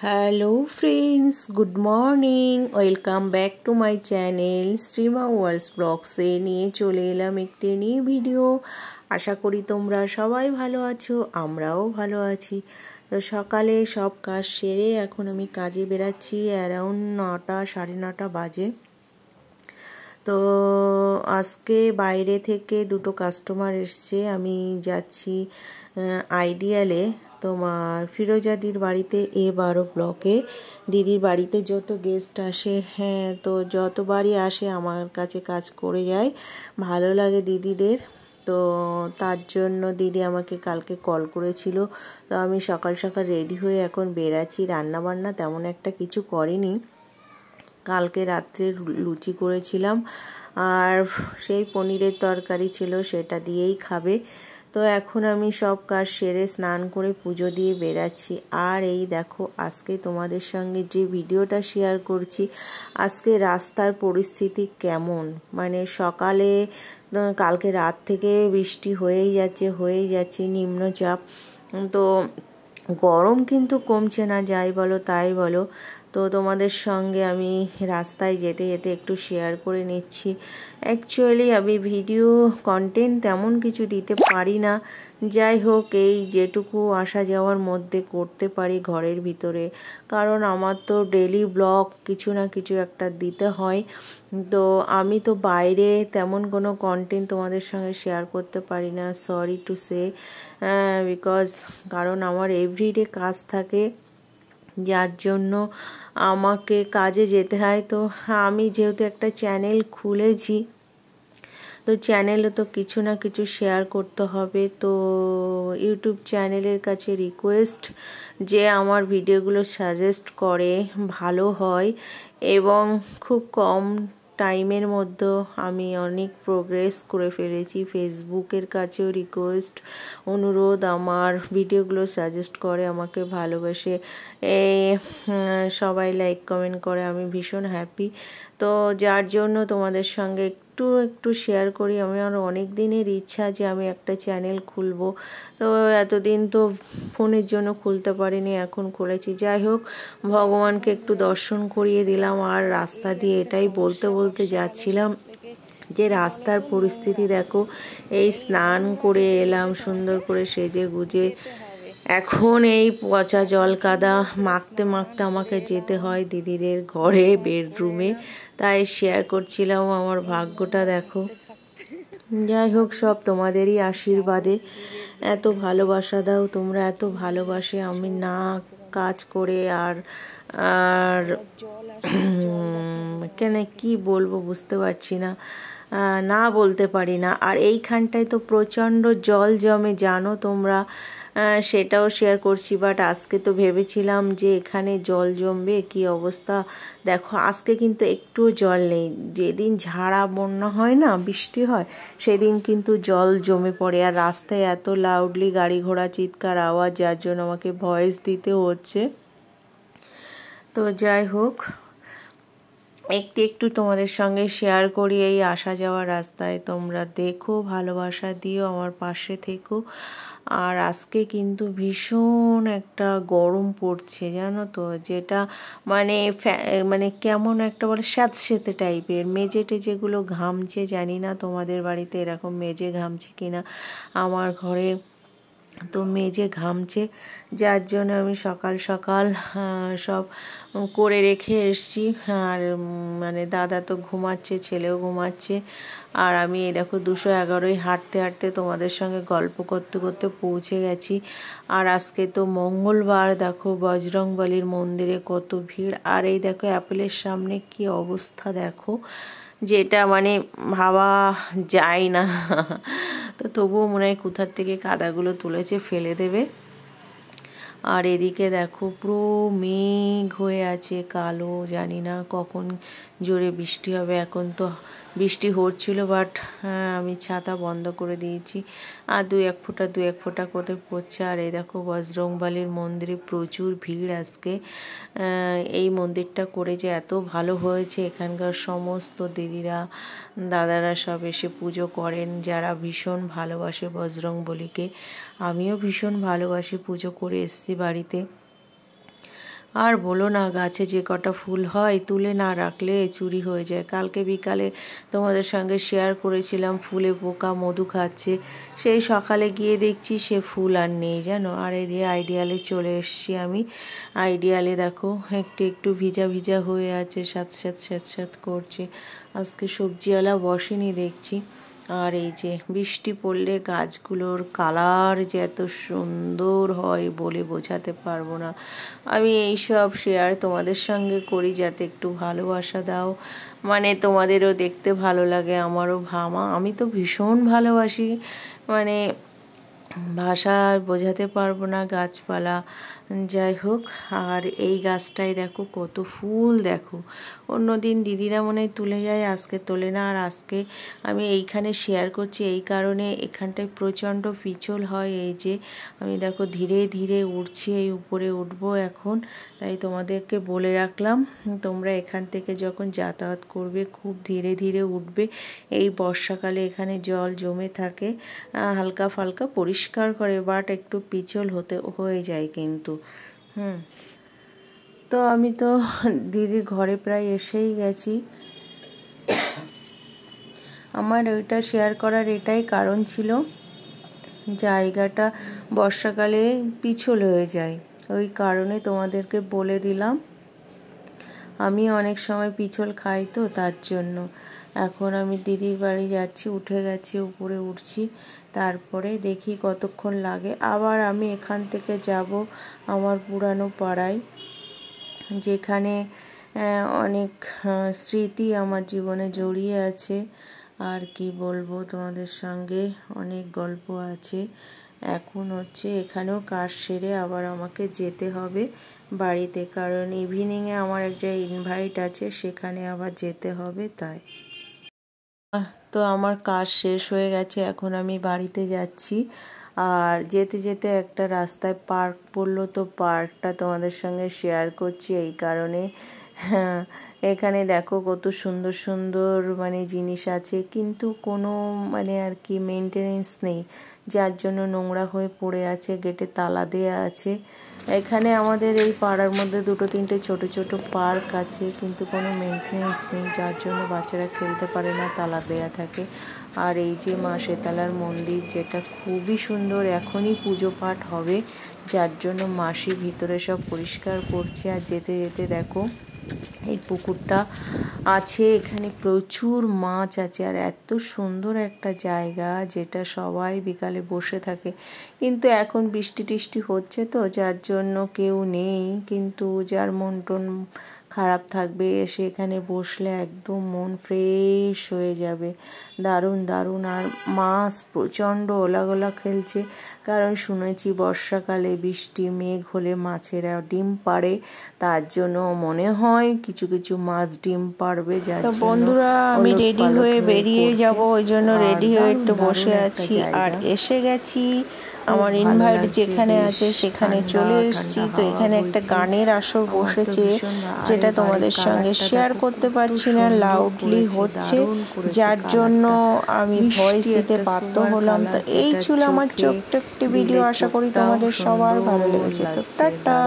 Hello friends, good morning. Welcome back to my channel Shreema worlds ব্লগসে নিয়ে চলে এলাম একটি নিউ ভিডিও। আশা করি তোমরা সবাই ভালো আছো, আমরাও ভালো আছি। তো সকালে সব কাজ সেরে এখন আমি কাজে বেরাচ্ছি। অ্যারাউন্ড 9টা, 9:30 বাজে। তো আজকে বাইরে থেকে দুটো কাস্টমার এসছে। আমি যাচ্ছি আইডিয়ালে তোমার ফিরোজাদির বাড়িতে, A12 ব্লকে। দিদির বাড়িতে যত গেস্ট আসে, তো যতবারই আসে আমার কাছে কাজ করে যায়, ভালো লাগে দিদিদের। তো তার জন্য দিদি আমাকে কালকে কল করেছিল। তো আমি সকাল সকাল রেডি হয়ে এখন বেরাচ্ছি। রান্নাবান্না তেমন একটা কিছু করিনি, কালকে রাত্রে লুচি করেছিলাম আর সেই পনিরের তরকারি ছিল, সেটা দিয়েই খাবে। তো এখন আমি সব কাজ সেরে স্নান করে পুজো দিয়ে বেরাচ্ছি। আর এই দেখো, আজকে তোমাদের সঙ্গে যে ভিডিওটা শেয়ার করছি, আজকে রাস্তার পরিস্থিতি কেমন। মানে সকালে কালকে রাত থেকে বৃষ্টি হয়েই যাচ্ছে নিম্নচাপ। তো গরম কিন্তু কমছে না, যাই বলো তাই বলো। তো তোমাদের সঙ্গে আমি রাস্তায় যেতে যেতে একটু শেয়ার করে নিচ্ছি। অ্যাকচুয়ালি আমি ভিডিও কন্টেন্ট তেমন কিছু দিতে পারি না, যাই হোক এই যেটুকু আসা যাওয়ার মধ্যে করতে পারি ঘরের ভিতরে, কারণ আমার তো ডেলি ব্লগ কিছু না কিছু একটা দিতে হয়। তো আমি তো বাইরে তেমন কোনো কন্টেন্ট তোমাদের সঙ্গে শেয়ার করতে পারি না, সরি টু সে, বিকজ কারণ আমার এভরিডে কাজ থাকে, যার জন্য আমাকে কাজে যেতে হয়। তো আমি যেহেতু একটা চ্যানেল খুলেছি, তো চ্যানেলে তো কিছু না কিছু শেয়ার করতে হবে। তো ইউটিউব চ্যানেলের কাছে রিকোয়েস্ট যে আমার ভিডিওগুলো সাজেস্ট করে, ভালো হয় এবং খুব কম টাইমের মধ্যে আমি অনেক প্রোগ্রেস করে ফেলেছি। ফেসবুকের কাছেও রিকোয়েস্ট, অনুরোধ, আমার ভিডিওগুলো সাজেস্ট করে, আমাকে ভালোবেসে সবাই লাইক কমেন্ট করে, আমি ভীষণ হ্যাপি। তো যার জন্য তোমাদের সঙ্গে একটু শেয়ার করি। আমার অনেক দিনের ইচ্ছা যে আমি একটা চ্যানেল খুলবো, তো এতদিন তো ফোনের জন্য খুলতে পারিনি, এখন খুলেছি। যাই হোক, ভগবানকে একটু দর্শন করিয়ে দিলাম। আর রাস্তা দিয়ে এটাই বলতে বলতে যাচ্ছিলাম যে রাস্তার পরিস্থিতি দেখো। এই স্নান করে এলাম সুন্দর করে সেজে গুজে, এখন এই পচা জল কাদা মাখতে মাখতে আমাকে যেতে হয় দিদিদের ঘরে, বেডরুমে। তাই শেয়ার করছিলাম আমার ভাগ্যটা দেখো। যাই হোক, সব তোমাদেরই আশীর্বাদে। এত ভালোবাসা দাও তোমরা, এত ভালোবাসে আমি না কাজ করে আর আর কেন কি বলবো বুঝতে পারছি না, না বলতে পারি না। আর এইখানটায় তো প্রচণ্ড জল জমে, জানো তোমরা, সেটাও শেয়ার করছি। বাট আজকে তো ভেবেছিলাম যে এখানে জল জমবে, কি অবস্থা দেখো। আজকে কিন্তু একটুও জল নেই। যেদিন ঝাড়া বন্যা হয় না, বৃষ্টি হয়, সেদিন কিন্তু জল জমে পড়ে। আর রাস্তায় এত লাউডলি গাড়ি ঘোড়া চিৎকার আওয়াজ, যার জন্য আমাকে ভয়েস দিতেও হচ্ছে। তো যাই হোক, একটু তোমাদের সঙ্গে শেয়ার করি এই আসা যাওয়ার রাস্তায়। তোমরা দেখো, ভালোবাসা দিও, আমার পাশে থেকো। আর আজকে কিন্তু ভীষণ একটা গরম পড়ছে, জানো তো, যেটা মানে মানে কেমন একটা বলে স্যাঁতস্যাঁতে টাইপের। মেজে টেজেগুলো ঘামছে, জানি না তোমাদের বাড়িতে এরকম মেজে ঘামছে কিনা। আমার ঘরে তো মেজে ঘামছে, যার জন্য আমি সকাল সকাল সব করে রেখে এসছি। আর মানে দাদা তো ঘুমাচ্ছে, ছেলেও ঘুমাচ্ছে। আর আমি এই দেখো 211 হাঁটতে হাঁটতে তোমাদের সঙ্গে গল্প করতে করতে পৌঁছে গেছি। আর আজকে তো মঙ্গলবার, দেখো বজরংবলীর মন্দিরে কত ভিড়। আর এই দেখো অ্যাপেলের সামনে কি অবস্থা দেখো, যেটা মানে ভাবা যায় না। তো তবুও মনে হয় কোথার থেকে কাদাগুলো তুলেছে, ফেলে দেবে। আর এদিকে দেখো পুরো মেঘ হয়ে আছে কালো, জানি না কখন জোরে বৃষ্টি হবে। এখন তো বৃষ্টি হচ্ছিল, বাট আমি ছাতা বন্ধ করে দিয়েছি। আর দু এক ফোঁটা করে পড়ছে। আর এই দেখো বজরংবলীর মন্দিরে প্রচুর ভিড় আজকে। এই মন্দিরটা করে যে এত ভালো হয়েছে, এখানকার সমস্ত দিদিরা দাদারা সব এসে পুজো করেন, যারা ভীষণ ভালোবাসে বজরংবলীকে। আমিও ভীষণ ভালোবাসি, পুজো করে এসছি বাড়িতে। আর বলো না, গাছে যে কটা ফুল হয় তুলে না রাখলে চুরি হয়ে যায়। কালকে বিকালে তোমাদের সঙ্গে শেয়ার করেছিলাম ফুলে পোকা মধু খাচ্ছে, সেই সকালে গিয়ে দেখছি সে ফুল আর নেই জানো। আর এই দিয়ে আইডিয়ালে চলে এসেছি আমি। আইডিয়ালে দেখো একটু একটু ভিজা ভিজা হয়ে আছে, স্যাঁত করছে। আজকে সবজিওয়ালা বসেনি দেখছি। আর এই যে বৃষ্টি পড়লে গাছগুলোর কালার যে এত সুন্দর হয় বলে বোঝাতে পারবো না। আমি এইসব শেয়ার তোমাদের সঙ্গে করি যাতে একটু ভালোবাসা দাও, মানে তোমাদেরও দেখতে ভালো লাগে, আমারও আমি তো ভীষণ ভালোবাসি, মানে ভাষায় বোঝাতে পারবো না গাছপালা। যাই হোক, আর এই গাছটায় দেখো কত ফুল, দেখো অন্যদিন দিদিরা মনে হয় তুলে যায়, আজকে তোলে না। আর আজকে আমি এইখানে শেয়ার করছি এই কারণে, এখানটায় প্রচণ্ড পিছল হয়। এই যে আমি দেখো ধীরে ধীরে উঠছি, এই উপরে উঠবো এখন, তাই তোমাদেরকে বলে রাখলাম তোমরা এখান থেকে যখন যাতায়াত করবে খুব ধীরে ধীরে উঠবে। এই বর্ষাকালে এখানে জল জমে থাকে, হালকা ফালকা পরিষ্কার করে, বাট একটু পিছল হয়ে যায় কিন্তু। তো আমি তো দিদির ঘরে প্রায় এসেই গেছি। আমার ওইটা শেয়ার করার এটাই কারণ ছিল, জায়গাটা বর্ষাকালে পিছল হয়ে যায়, ওই কারণে তোমাদেরকে বলে দিলাম। আমি অনেক সময় পিছল খাই তো তার জন্য। এখন আমি দিদির বাড়ি যাচ্ছি, উঠে গেছি, উপরে উঠছি, তারপরে দেখি কতক্ষণ লাগে। আবার আমি এখান থেকে যাব আমার পুরানো পাড়ায়, যেখানে অনেক স্মৃতি আমার জীবনে জড়িয়ে আছে। আর কি বলবো তোমাদের সঙ্গে, অনেক গল্প আছে। এখন হচ্ছে এখানেও কাজ সেরে আবার আমাকে যেতে হবে বাড়িতে, কারণ ইভিনিংয়ে আমার এক জায়গায় ইনভাইট আছে, সেখানে আবার যেতে হবে। তাই তো আমার কাজ শেষ হয়ে গেছে, এখন আমি বাড়িতে যাচ্ছি। আর যেতে যেতে একটা রাস্তায় পার্ক পড়লো, তো পার্কটা তোমাদের সঙ্গে শেয়ার করছি এই কারণে। হ্যাঁ, এখানে দেখো কত সুন্দর সুন্দর মানে জিনিস আছে, কিন্তু কোনো মানে আর কি মেনটেনেন্স নেই, যার জন্য নোংরা হয়ে পড়ে আছে, গেটে তালা দেয়া আছে। এখানে আমাদের এই পাড়ার মধ্যে দুটো তিনটে ছোট ছোট পার্ক আছে, কিন্তু কোনো মেনটেনেন্স নেই, যার জন্য বাচ্চারা খেলতে পারে না, তালা দেয়া থাকে। আর এই যে মা শেতলার মন্দির, যেটা খুবই সুন্দর, এখনই পুজো পাঠ হবে, যার জন্য মাসি ভিতরে সব পরিষ্কার করছে। আর যেতে যেতে দেখো এই পুকুরটা আছে, এখানে প্রচুর মাছ আছে, আর এত সুন্দর একটা জায়গা, যেটা সবাই বিকালে বসে থাকে। কিন্তু এখন বৃষ্টি টিষ্টি হচ্ছে তো, যার জন্য কেউ নেই, কিন্তু যার মন টন খারাপ থাকবে এসে এখানে বসলে একদম মন ফ্রেশ হয়ে যাবে। দারুণ দারুণ। আর মাছ প্রচণ্ড ওলাগোলা খেলছে, কারণ শুনেছি বর্ষাকালে বৃষ্টি মেঘ হলে মাছেরা ডিম পাড়ে, তার জন্য মনে হয় কিছু কিছু মাছ ডিম পাড়বে। যার জন্য বন্ধুরা আমি রেডি হয়ে বেরিয়ে যাব, ওই জন্য রেডি হয়ে একটু বসে আছি। আর এসে গেছি আমার ইনভাইট যেখানে আছে সেখানে চলে এসেছি। তো এখানে একটা গানের আসর বসেছে, যেটা তোমাদের সঙ্গে শেয়ার করতে পারছি না, লাউডলি হচ্ছে, যার জন্য আমি ভয়েস দিতে বাধ্য হলাম। তো এই ছিল আমার ছোট্ট একটি ভিডিও, আশা করি তোমাদের সবার ভালো লেগেছে। তো টাটা।